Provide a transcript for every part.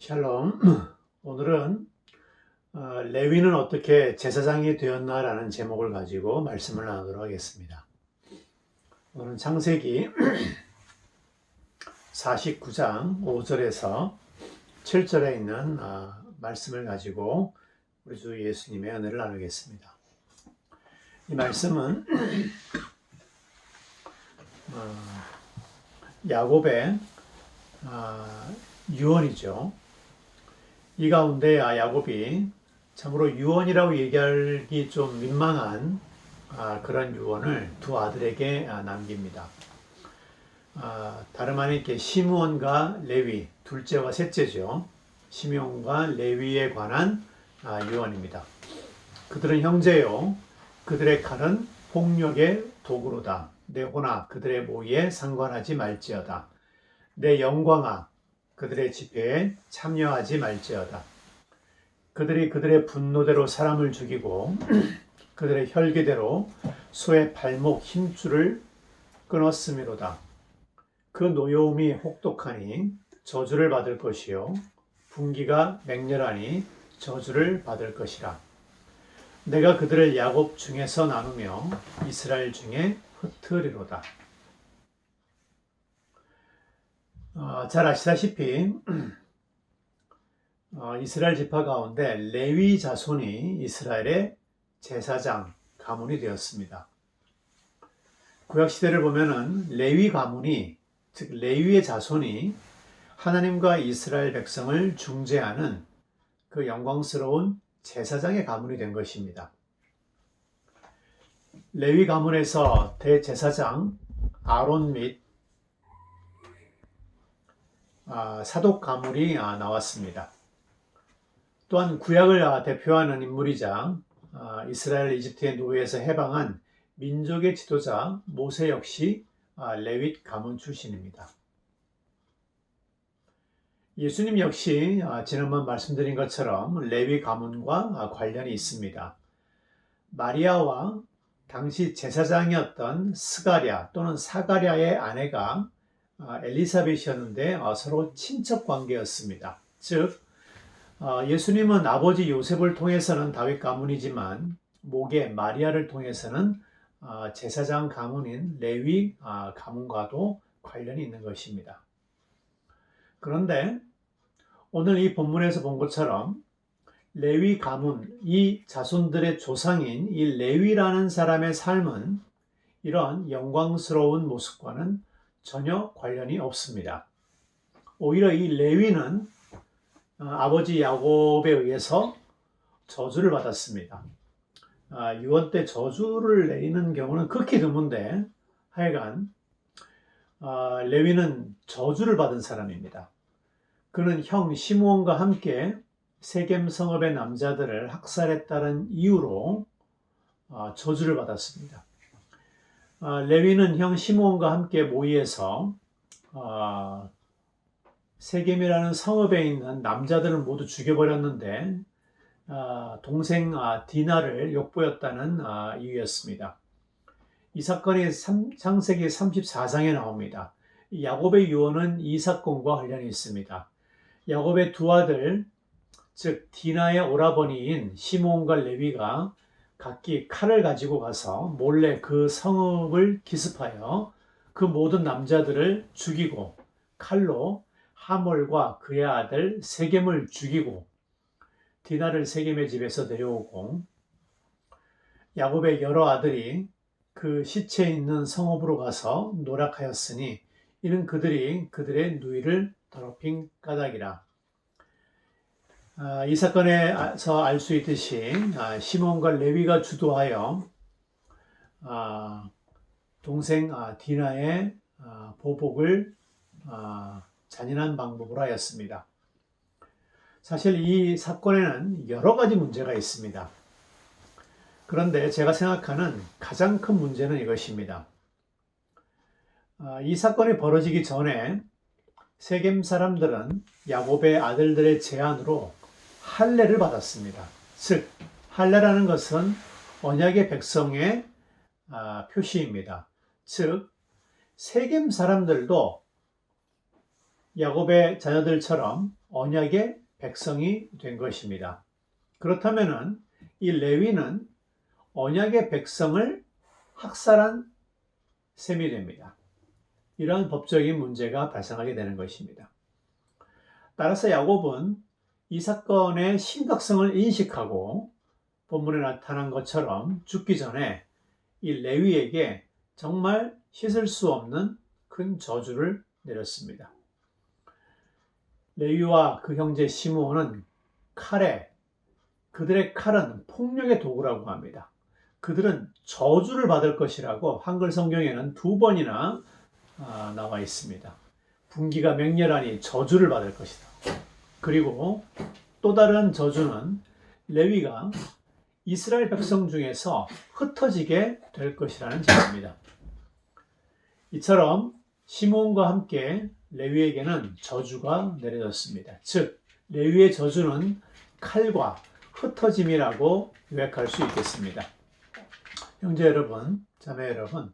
샬롬. 오늘은 레위는 어떻게 제사장이 되었나라는 제목을 가지고 말씀을 나누도록 하겠습니다. 오늘은 창세기 49장 5절에서 7절에 있는 말씀을 가지고 우리 주 예수님의 은혜를 나누겠습니다. 이 말씀은 야곱의 유언이죠. 이 가운데 야곱이 참으로 유언이라고 얘기하기 좀 민망한 그런 유언을 두 아들에게 남깁니다. 다름 아닌 시므온과 레위, 둘째와 셋째죠. 시므온과 레위에 관한 유언입니다. 그들은 형제요, 그들의 칼은 폭력의 도구로다. 내 호나 그들의 모의에 상관하지 말지어다. 내 영광아 그들의 집회에 참여하지 말지어다. 그들이 그들의 분노대로 사람을 죽이고 그들의 혈기대로 소의 발목 힘줄을 끊었음이로다. 그 노여움이 혹독하니 저주를 받을 것이요 분기가 맹렬하니 저주를 받을 것이라. 내가 그들을 야곱 중에서 나누며 이스라엘 중에 흩으리로다. 잘 아시다시피 이스라엘 지파 가운데 레위 자손이 이스라엘의 제사장 가문이 되었습니다. 구약 시대를 보면은 레위 가문이, 즉 레위의 자손이 하나님과 이스라엘 백성을 중재하는 그 영광스러운 제사장의 가문이 된 것입니다. 레위 가문에서 대제사장 아론 및 사독 가문이 나왔습니다. 또한 구약을 대표하는 인물이자 이스라엘 이집트의 노예에서 해방한 민족의 지도자 모세 역시 레윗 가문 출신입니다. 예수님 역시 지난번 말씀드린 것처럼 레위 가문과 관련이 있습니다. 마리아와 당시 제사장이었던 스가랴 또는 사가랴의 아내가 엘리사벳이었는데 서로 친척 관계였습니다. 즉 예수님은 아버지 요셉을 통해서는 다윗 가문이지만 모계 마리아를 통해서는 제사장 가문인 레위 가문과도 관련이 있는 것입니다. 그런데 오늘 이 본문에서 본 것처럼 레위 가문, 이 자손들의 조상인 이 레위라는 사람의 삶은 이런 영광스러운 모습과는 전혀 관련이 없습니다. 오히려 이 레위는 아버지 야곱에 의해서 저주를 받았습니다. 유언 때 저주를 내리는 경우는 극히 드문데 하여간 레위는 저주를 받은 사람입니다. 그는 형 시므온과 함께 세겜 성읍의 남자들을 학살했다는 이유로 저주를 받았습니다. 레위는 형 시므온과 함께 모의해서 세겜이라는 성읍에 있는 남자들을 모두 죽여버렸는데 동생 디나를 욕보였다는 이유였습니다. 이 사건이 창세기 34장에 나옵니다. 야곱의 유언은 이 사건과 관련이 있습니다. 야곱의 두 아들, 즉 디나의 오라버니인 시므온과 레위가 각기 칼을 가지고 가서 몰래 그 성읍을 기습하여 그 모든 남자들을 죽이고 칼로 하몰과 그의 아들 세겜을 죽이고 디나를 세겜의 집에서 데려오고 야곱의 여러 아들이 그 시체 있는 성읍으로 가서 노력하였으니 이는 그들이 그들의 누이를 더럽힌 까닭이라. 이 사건에서 알 수 있듯이 시몬과 레위가 주도하여 동생 디나의 보복을 잔인한 방법으로 하였습니다. 사실 이 사건에는 여러 가지 문제가 있습니다. 그런데 제가 생각하는 가장 큰 문제는 이것입니다. 이 사건이 벌어지기 전에 세겜 사람들은 야곱의 아들들의 제안으로 할례를 받았습니다. 즉 할례라는 것은 언약의 백성의 표시입니다. 즉 세겜 사람들도 야곱의 자녀들처럼 언약의 백성이 된 것입니다. 그렇다면 이 레위는 언약의 백성을 학살한 셈이 됩니다. 이러한 법적인 문제가 발생하게 되는 것입니다. 따라서 야곱은 이 사건의 심각성을 인식하고 본문에 나타난 것처럼 죽기 전에 이 레위에게 정말 씻을 수 없는 큰 저주를 내렸습니다. 레위와 그 형제 시므온은 그들의 칼은 폭력의 도구라고 합니다. 그들은 저주를 받을 것이라고 한글 성경에는 2번이나 나와 있습니다. 분기가 맹렬하니 저주를 받을 것이다. 그리고 또 다른 저주는 레위가 이스라엘 백성 중에서 흩어지게 될 것이라는 제입니다. 이처럼 시므온과 함께 레위에게는 저주가 내려졌습니다. 즉 레위의 저주는 칼과 흩어짐이라고 요약할 수 있겠습니다. 형제 여러분, 자매 여러분,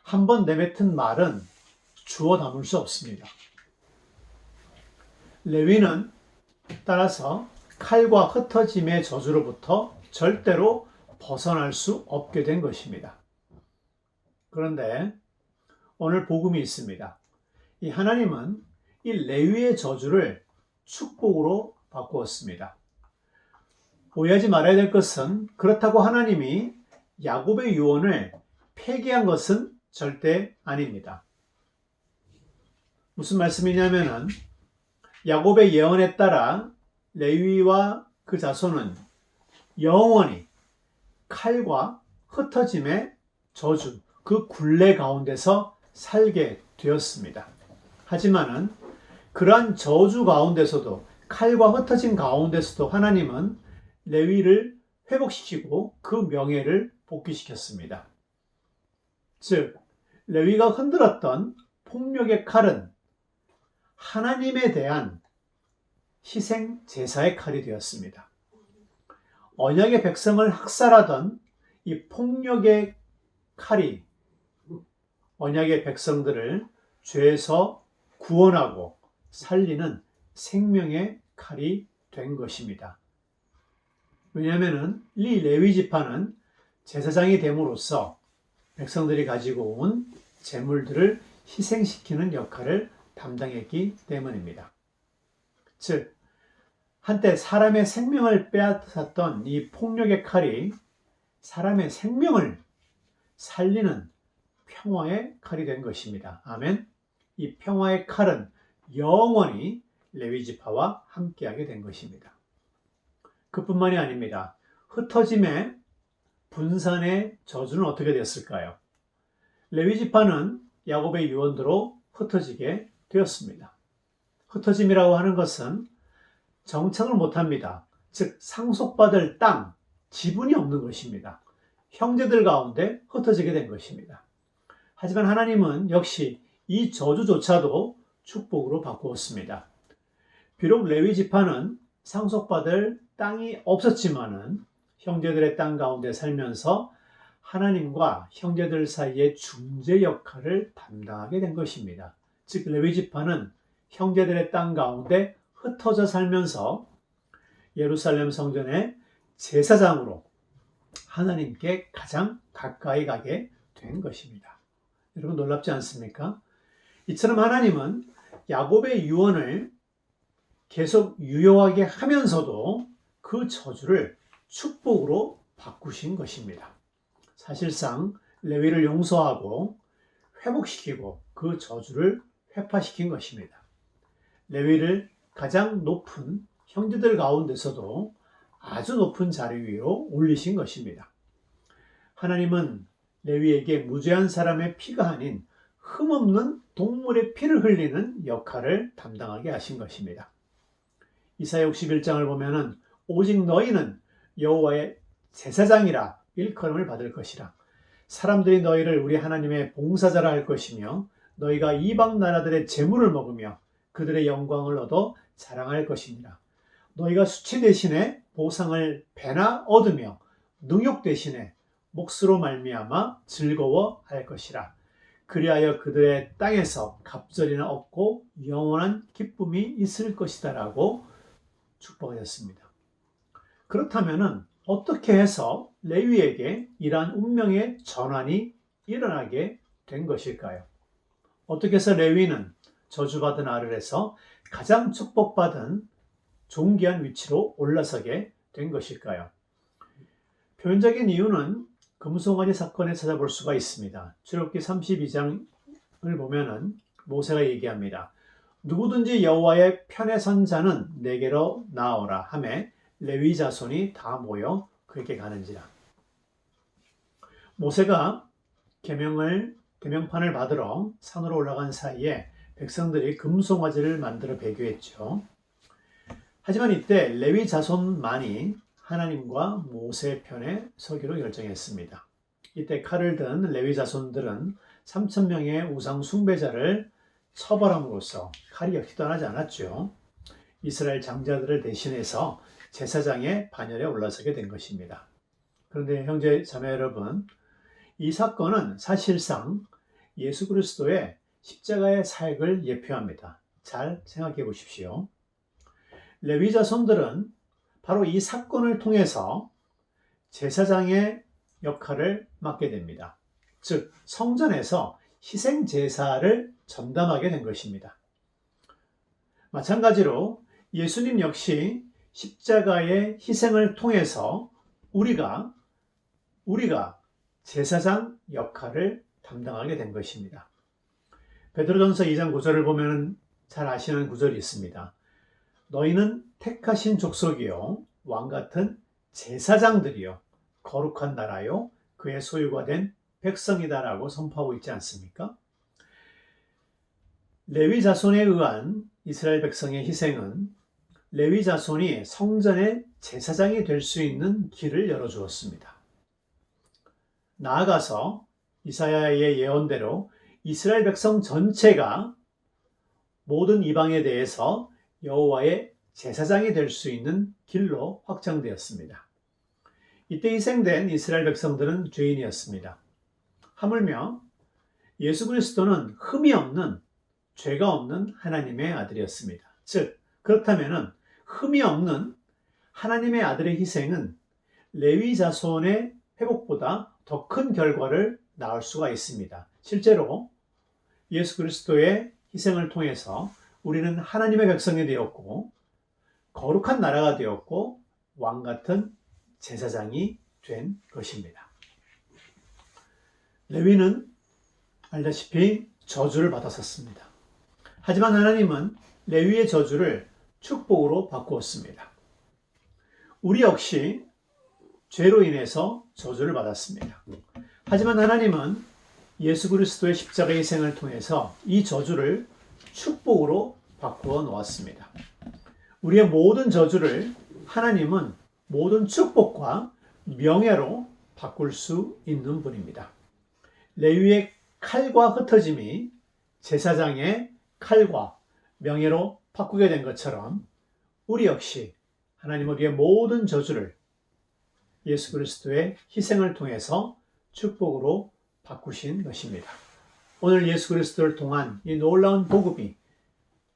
한번 내뱉은 말은 주워 담을 수 없습니다. 레위는 따라서 칼과 흩어짐의 저주로부터 절대로 벗어날 수 없게 된 것입니다. 그런데 오늘 복음이 있습니다. 이 하나님은 이 레위의 저주를 축복으로 바꾸었습니다. 오해하지 말아야 될 것은 그렇다고 하나님이 야곱의 유언을 폐기한 것은 절대 아닙니다. 무슨 말씀이냐면은 야곱의 예언에 따라 레위와 그 자손은 영원히 칼과 흩어짐의 저주, 그 굴레 가운데서 살게 되었습니다. 하지만은 그러한 저주 가운데서도 칼과 흩어짐 가운데서도 하나님은 레위를 회복시키고 그 명예를 복귀시켰습니다. 즉 레위가 흔들었던 폭력의 칼은 하나님에 대한 희생 제사의 칼이 되었습니다. 언약의 백성을 학살하던 이 폭력의 칼이 언약의 백성들을 죄에서 구원하고 살리는 생명의 칼이 된 것입니다. 왜냐하면 이 레위 지파는 제사장이 됨으로써 백성들이 가지고 온 재물들을 희생시키는 역할을 담당했기 때문입니다. 즉 한때 사람의 생명을 빼앗았던 이 폭력의 칼이 사람의 생명을 살리는 평화의 칼이 된 것입니다. 아멘. 이 평화의 칼은 영원히 레위 지파와 함께하게 된 것입니다. 그뿐만이 아닙니다. 흩어짐의 분산의 저주는 어떻게 됐을까요? 레위 지파는 야곱의 유언대로 흩어지게 되었습니다. 흩어짐이라고 하는 것은 정착을 못합니다. 즉 상속받을 땅, 지분이 없는 것입니다. 형제들 가운데 흩어지게 된 것입니다. 하지만 하나님은 역시 이 저주조차도 축복으로 바꾸었습니다. 비록 레위 지파는 상속받을 땅이 없었지만은 형제들의 땅 가운데 살면서 하나님과 형제들 사이의 중재 역할을 담당하게 된 것입니다. 즉 레위 지파는 형제들의 땅 가운데 흩어져 살면서 예루살렘 성전의 제사장으로 하나님께 가장 가까이 가게 된 것입니다. 여러분 놀랍지 않습니까? 이처럼 하나님은 야곱의 유언을 계속 유효하게 하면서도 그 저주를 축복으로 바꾸신 것입니다. 사실상 레위를 용서하고 회복시키고 그 저주를 회파시킨 것입니다. 레위를 가장 높은 형제들 가운데서도 아주 높은 자리 위로 올리신 것입니다. 하나님은 레위에게 무죄한 사람의 피가 아닌 흠없는 동물의 피를 흘리는 역할을 담당하게 하신 것입니다. 이사야 61장을 보면은 오직 너희는 여호와의 제사장이라 일컬음을 받을 것이라. 사람들이 너희를 우리 하나님의 봉사자라 할 것이며 너희가 이방 나라들의 재물을 먹으며 그들의 영광을 얻어 자랑할 것이니라. 너희가 수치 대신에 보상을 배나 얻으며 능욕 대신에 몫으로 말미암아 즐거워할 것이라. 그리하여 그들의 땅에서 갑절이나 없고 영원한 기쁨이 있을 것이다 라고 축복하셨습니다. 그렇다면 어떻게 해서 레위에게 이러한 운명의 전환이 일어나게 된 것일까요? 어떻게 해서 레위는 저주받은 아들에서 가장 축복받은 존귀한 위치로 올라서게 된 것일까요? 표현적인 이유는 금송아지 사건에 찾아볼 수가 있습니다. 출애굽기 32장을 보면은 모세가 얘기합니다. 누구든지 여호와의 편에 선 자는 내게로 나오라 하매 레위 자손이 다 모여 그에게 가는지라. 모세가 계명판을 받으러 산으로 올라간 사이에 백성들이 금송아지를 만들어 배교했죠. 하지만 이때 레위 자손만이 하나님과 모세 편에 서기로 결정했습니다. 이때 칼을 든 레위 자손들은 3,000명의 우상 숭배자를 처벌함으로써 칼이 역시 떠나지 않았죠. 이스라엘 장자들을 대신해서 제사장의 반열에 올라서게 된 것입니다. 그런데 형제 자매 여러분, 이 사건은 사실상 예수 그리스도의 십자가의 사역을 예표합니다. 잘 생각해 보십시오. 레위 자손들은 바로 이 사건을 통해서 제사장의 역할을 맡게 됩니다. 즉, 성전에서 희생 제사를 전담하게 된 것입니다. 마찬가지로 예수님 역시 십자가의 희생을 통해서 우리가 제사장 역할을 담당하게 된 것입니다. 베드로전서 2장 9절을 보면 잘 아시는 구절이 있습니다. 너희는 택하신 족속이요 왕같은 제사장들이요 거룩한 나라요 그의 소유가 된 백성이다라고 선포하고 있지 않습니까? 레위 자손에 의한 이스라엘 백성의 희생은 레위 자손이 성전의 제사장이 될 수 있는 길을 열어주었습니다. 나아가서 이사야의 예언대로 이스라엘 백성 전체가 모든 이방에 대해서 여호와의 제사장이 될 수 있는 길로 확장되었습니다. 이때 희생된 이스라엘 백성들은 죄인이었습니다. 하물며 예수 그리스도는 흠이 없는, 죄가 없는 하나님의 아들이었습니다. 즉, 그렇다면 흠이 없는 하나님의 아들의 희생은 레위 자손의 회복보다 더 큰 결과를 낳을 수가 있습니다. 실제로 예수 그리스도의 희생을 통해서 우리는 하나님의 백성이 되었고 거룩한 나라가 되었고 왕 같은 제사장이 된 것입니다. 레위는 알다시피 저주를 받았었습니다. 하지만 하나님은 레위의 저주를 축복으로 바꾸었습니다. 우리 역시 죄로 인해서 저주를 받았습니다. 하지만 하나님은 예수 그리스도의 십자가의 희생을 통해서 이 저주를 축복으로 바꾸어 놓았습니다. 우리의 모든 저주를 하나님은 모든 축복과 명예로 바꿀 수 있는 분입니다. 레위의 칼과 흩어짐이 제사장의 칼과 명예로 바꾸게 된 것처럼 우리 역시 하나님은 우리의 모든 저주를 예수 그리스도의 희생을 통해서 축복으로 바꾸신 것입니다. 오늘 예수 그리스도를 통한 이 놀라운 복음이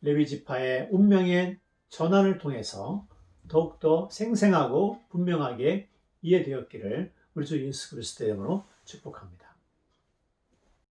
레위 지파의 운명의 전환을 통해서 더욱더 생생하고 분명하게 이해되었기를 우리 주 예수 그리스도의 이름으로 축복합니다.